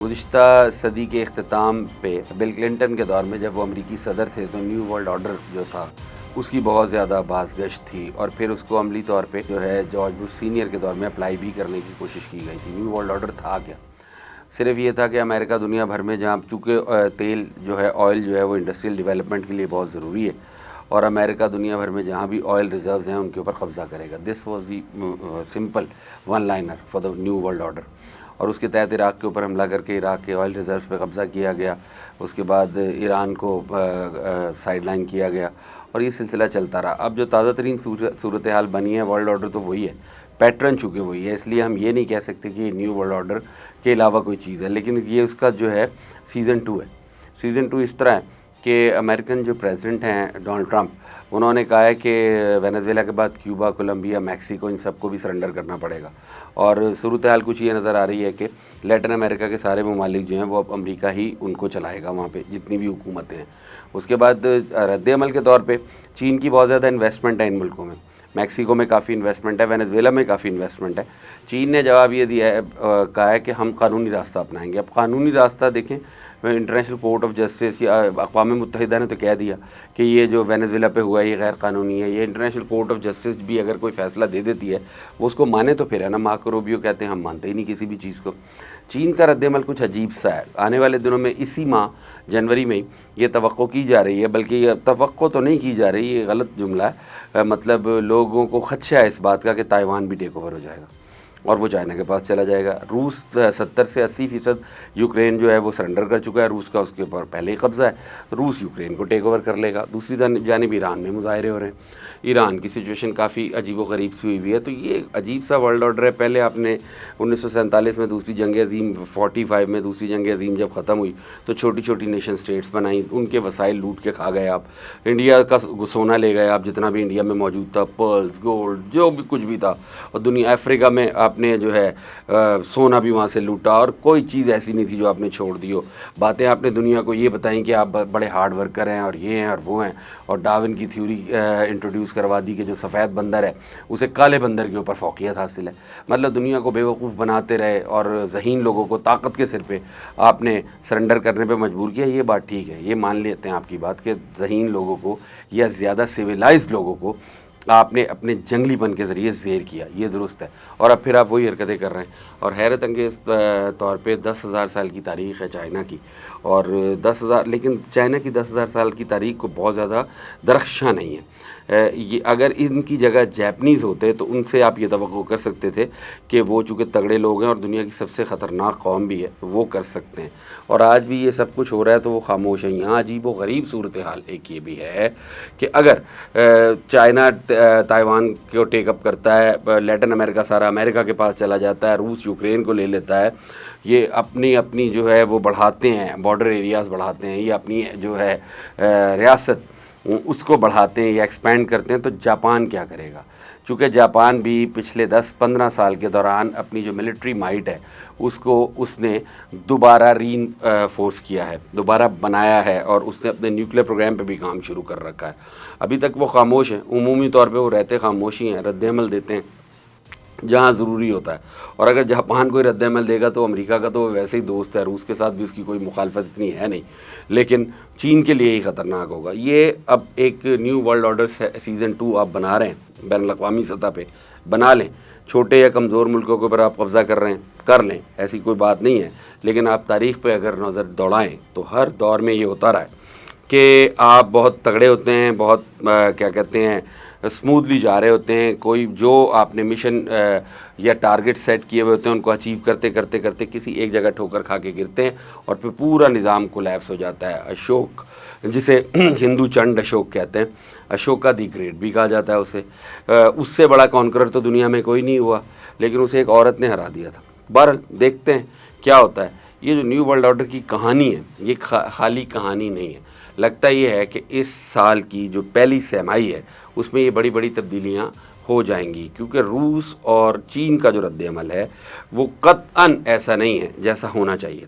गुज़िश्ता सदी के इख्तिताम पे बिल क्लिंटन के दौर में जब वो अमरीकी सदर थे तो न्यू वर्ल्ड ऑर्डर जो था उसकी बहुत ज़्यादा बाज़गश्त थी और फिर उसको अमली तौर पे जो है जॉर्ज बुश सीनियर के दौर में अप्लाई भी करने की कोशिश की गई थी। न्यू वर्ल्ड ऑर्डर था क्या? सिर्फ ये था कि अमेरिका दुनिया भर में जहाँ चूँकि तेल जो है ऑयल जो है वो इंडस्ट्रियल डेवलपमेंट के लिए बहुत ज़रूरी है और अमेरिका दुनिया भर में जहाँ भी ऑयल रिजर्व्स हैं उनके ऊपर कब्ज़ा करेगा। This was the simple one liner for the new world order. और उसके तहत इराक़ के ऊपर हमला करके इराक़ के ऑयल रिजर्व्स पे कब्ज़ा किया गया। उसके बाद ईरान को साइड लाइन किया गया और ये सिलसिला चलता रहा। अब जो ताज़ा तरीन सूरत हाल बनी है, वर्ल्ड ऑर्डर तो वही है, पैटर्न चूँकि वही है, इसलिए हम ये नहीं कह सकते कि न्यू वर्ल्ड ऑर्डर के अलावा कोई चीज़ है। लेकिन ये उसका जो है सीज़न 2 है। सीज़न 2 इस तरह है कि अमेरिकन जो प्रेसिडेंट हैं डोनाल्ड ट्रंप, उन्होंने कहा है कि वेनेजुएला के बाद क्यूबा, कोलंबिया, मैक्सिको इन सबको भी सरेंडर करना पड़ेगा। और सूरत हाल कुछ ये नज़र आ रही है कि लैटिन अमेरिका के सारे ममालिक जो हैं वो अब अमेरिका ही उनको चलाएगा वहाँ पे, जितनी भी हुकूमतें हैं। उसके बाद रद्द-ए-अमल के तौर पे चीन की बहुत ज़्यादा इन्वेस्टमेंट है इन मुल्कों में। मैक्सिको में काफ़ी इन्वेस्टमेंट है, वेनेजुएला में काफ़ी इन्वेस्टमेंट है। चीन ने जवाब ये दिया है, कहा है कि हम कानूनी रास्ता अपनाएंगे। अब कानूनी रास्ता देखें, इंटरनेशनल कोर्ट ऑफ जस्टिस या अक़वाम मुत्तहिदा ने तो कह दिया कि ये जो वेनेजुएला पे हुआ है ये गैर कानूनी है। ये इंटरनेशनल कोर्ट ऑफ जस्टिस भी अगर कोई फ़ैसला दे देती है वो उसको माने तो फिर है ना। मार्को रूबियो कहते हैं हम मानते ही नहीं किसी भी चीज़ को। चीन का रद्द-ए-अमल कुछ अजीब सा है। आने वाले दिनों में इसी माह जनवरी में ये तवक्को की जा रही है, बल्कि ये तवक्को तो नहीं की जा रही, ये गलत जुमला है। मतलब लोगों को खदशा है इस बात का कि ताइवान भी टेक ओवर हो जाएगा और वो चाइना के पास चला जाएगा। रूस 70 से 80% यूक्रेन जो है वो सरेंडर कर चुका है। रूस का उसके ऊपर पहले ही कब्ज़ा है। रूस यूक्रेन को टेक ओवर कर लेगा। दूसरी जानिब ईरान में मुज़ाहरे हो रहे हैं। ईरान की सिचुएशन काफ़ी अजीब-व-गरीब सी हुई हुई है। तो ये अजीब सा वर्ल्ड ऑर्डर है। पहले आपने 1947 में दूसरी जंग अज़ीम, 45 में दूसरी जंग अज़ीम जब ख़त्म हुई तो छोटी-छोटी नेशन स्टेट्स बनाई, उनके वसाइल लूट के खा गए आप। इंडिया का सोना ले गए आप, जितना भी इंडिया में मौजूद था, पर्ल्स, गोल्ड, जो भी कुछ भी था। और दुनिया अफ्रीका में आपने जो है सोना भी वहाँ से लूटा और कोई चीज़ ऐसी नहीं थी जो आपने छोड़ दी हो। बातें आपने दुनिया को ये बताई कि आप बड़े हार्ड वर्कर हैं और ये हैं और वो हैं, और डार्विन की थ्योरी इंट्रोड्यूस करवा दी कि जो सफ़ेद बंदर है उसे काले बंदर के ऊपर फ़ौक़ियत हासिल है। मतलब दुनिया को बेवकूफ़ बनाते रहे और ज़हीन लोगों को ताकत के सिर पे आपने सरेंडर करने पे मजबूर किया। ये बात ठीक है, ये मान लेते हैं आपकी बात कि ज़हीन लोगों को या ज़्यादा सिविलाइज्ड लोगों को आपने अपने जंगलीपन के ज़रिए ज़ेर किया, ये दुरुस्त है। और अब फिर आप वही हरकतें कर रहे हैं। और हैरत अंगेज़ तौर पे 10,000 साल की तारीख़ है चाइना की, और 10,000, लेकिन चाइना की 10,000 साल की तारीख़ को बहुत ज़्यादा दरख्शां नहीं है। ये अगर इनकी जगह जैपनीज़ होते तो उनसे आप ये तवक्को कर सकते थे कि वो चूँकि तगड़े लोग हैं और दुनिया की सबसे ख़तरनाक कौम भी है, तो वो कर सकते हैं। और आज भी ये सब कुछ हो रहा है तो वो खामोश हैं। यहाँ अजीब व गरीब सूरत हाल एक ये भी है कि अगर चाइना ताइवान को टेकअप करता है, लैटिन अमेरिका सारा अमेरिका के पास चला जाता है, रूस यूक्रेन को ले लेता है, ये अपनी अपनी जो है वो बढ़ाते हैं, बॉर्डर एरियाज़ बढ़ाते हैं, ये अपनी जो है रियासत उसको बढ़ाते हैं या एक्सपेंड करते हैं, तो जापान क्या करेगा? चूँकि जापान भी पिछले 10-15 साल के दौरान अपनी जो मिलिट्री माइट है उसको उसने दोबारा फोर्स किया है, दोबारा बनाया है, और उसने अपने न्यूक्लियर प्रोग्राम पे भी काम शुरू कर रखा है। अभी तक वो खामोश हैं, उमूमी तौर पे वो रहते खामोशी हैं, रद्द-ए-अमल देते हैं जहाँ ज़रूरी होता है। और अगर जापान कोई रद्द-ए-अमल देगा तो अमेरिका का तो वैसे ही दोस्त है, रूस के साथ भी उसकी कोई मुखालफत इतनी है नहीं, लेकिन चीन के लिए ही ख़तरनाक होगा। ये अब एक न्यू वर्ल्ड ऑर्डर सीज़न 2 आप बना रहे हैं, बैनुल-अक़वामी सतह पे बना लें। छोटे या कमज़ोर मुल्कों के ऊपर आप कब्ज़ा कर रहे हैं, कर लें, ऐसी कोई बात नहीं है। लेकिन आप तारीख़ पे अगर नज़र दौड़ाएँ तो हर दौर में ये होता रहा है कि आप बहुत तगड़े होते हैं, बहुत क्या कहते हैं, स्मूथली जा रहे होते हैं। कोई जो आपने मिशन या टारगेट सेट किए हुए होते हैं उनको अचीव करते करते करते किसी एक जगह ठोकर खा के गिरते हैं और फिर पूरा निज़ाम कोलैप्स हो जाता है। अशोक, जिसे हिंदू चंड अशोक कहते हैं, अशोका दी ग्रेट भी कहा जाता है उसे, उससे बड़ा कॉन्करर तो दुनिया में कोई नहीं हुआ, लेकिन उसे एक औरत ने हरा दिया था। बहरहाल देखते हैं क्या होता है। ये जो न्यू वर्ल्ड ऑर्डर की कहानी है ये खाली कहानी नहीं है। लगता ये है कि इस साल की जो पहली सेमाई है उसमें ये बड़ी बड़ी तब्दीलियाँ हो जाएंगी, क्योंकि रूस और चीन का जो रद्द-ए-अमल है वो क़त्अन ऐसा नहीं है जैसा होना चाहिए था।